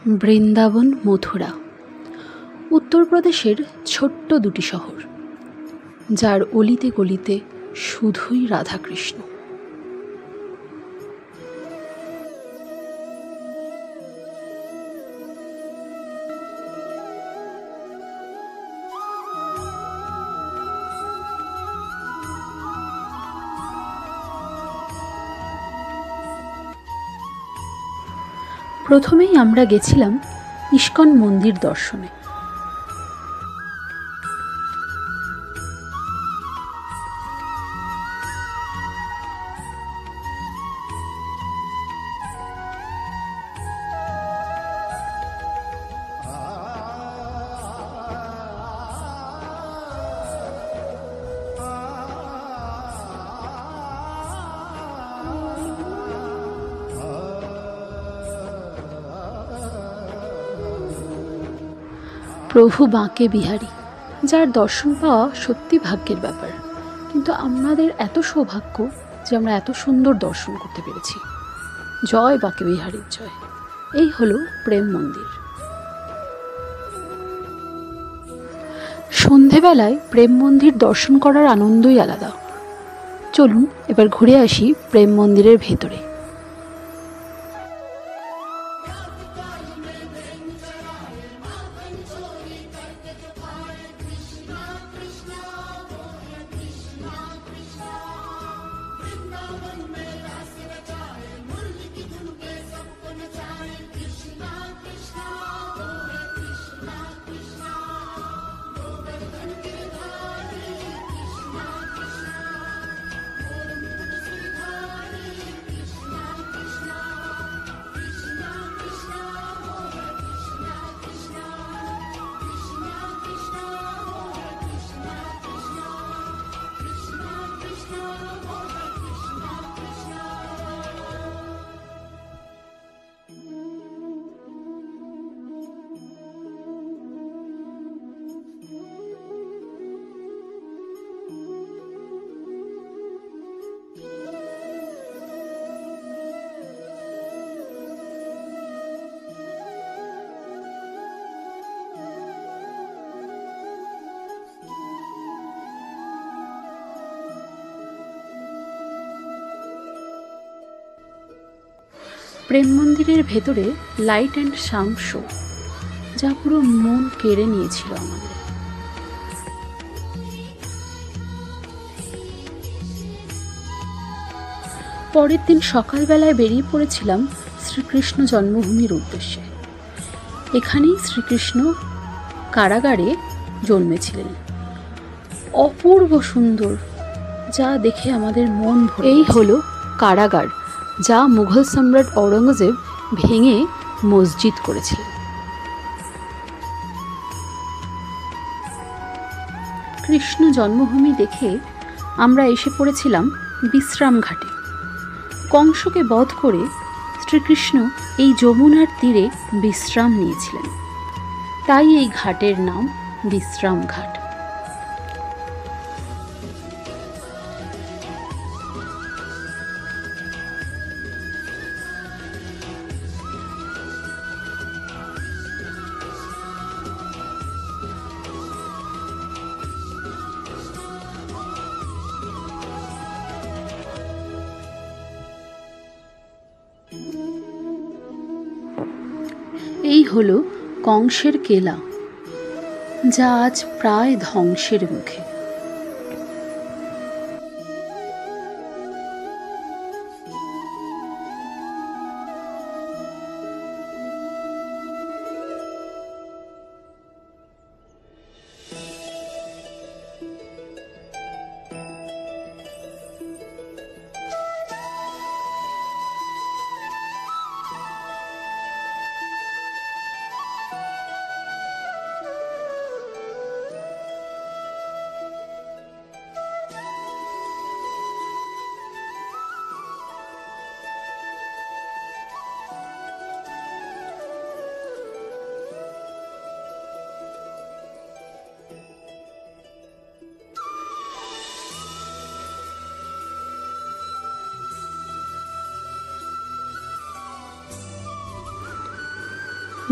বৃন্দাবন, মথুরা উত্তরপ্রদেশের ছোট্ট দুটি শহর, যার অলিতে গলিতে শুধুই রাধাকৃষ্ণ। প্রথমেই আমরা গেছিলাম ইস্কন মন্দির দর্শনে। প্রভু বাঁকে বিহারী, যার দর্শন পাওয়া সত্যি ভাগ্যের ব্যাপার, কিন্তু আমাদের এত সৌভাগ্য যে আমরা এত সুন্দর দর্শন করতে পেরেছি। জয় বাঁকে বিহারীর জয়। এই হলো প্রেম মন্দির। সন্ধেবেলায় প্রেম মন্দির দর্শন করার আনন্দই আলাদা। চলুন এবার ঘুরে আসি প্রেম মন্দিরের ভেতরে। প্রেম মন্দিরের ভেতরে লাইট অ্যান্ড সাউন্ড শো, যা পুরো মন কেড়ে নিয়েছিল আমাদের। পরের দিন সকালবেলায় বেরিয়ে পড়েছিলাম শ্রীকৃষ্ণ জন্মভূমির উদ্দেশ্যে। এখানেই শ্রীকৃষ্ণ কারাগারে জন্মেছিলেন। অপূর্ব সুন্দর, যা দেখে আমাদের মন ভরে। এই হলো কারাগার, যা মুঘল সম্রাট ঔরঙ্গজেব ভেঙে মসজিদ করেছিলেন। কৃষ্ণ জন্মভূমি দেখে আমরা এসে পড়েছিলাম বিশ্রাম ঘাটে। কংসকে বধ করে শ্রীকৃষ্ণ এই যমুনার তীরে বিশ্রাম নিয়েছিলেন, তাই এই ঘাটের নাম বিশ্রাম ঘাট। এই হলো কংসের কেলা, যা আজ প্রায় ধ্বংসের মুখে।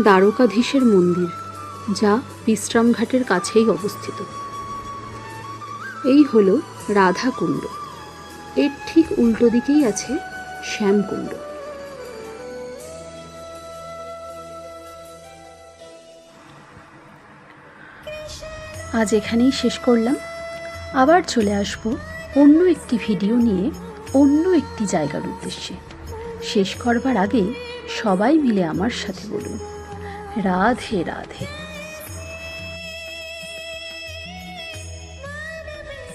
দ্বারকাধীশের মন্দির, যা বিশ্রামঘাটের কাছেই অবস্থিত। এই হলো রাধাকুণ্ড, এর ঠিক উল্টো দিকেই আছে শ্যামকুণ্ড। আজ এখানেই শেষ করলাম। আবার চলে আসব অন্য একটি ভিডিও নিয়ে, অন্য একটি জায়গার উদ্দেশ্যে। শেষ করবার আগে সবাই মিলে আমার সাথে বলুন, রাধে রাধে।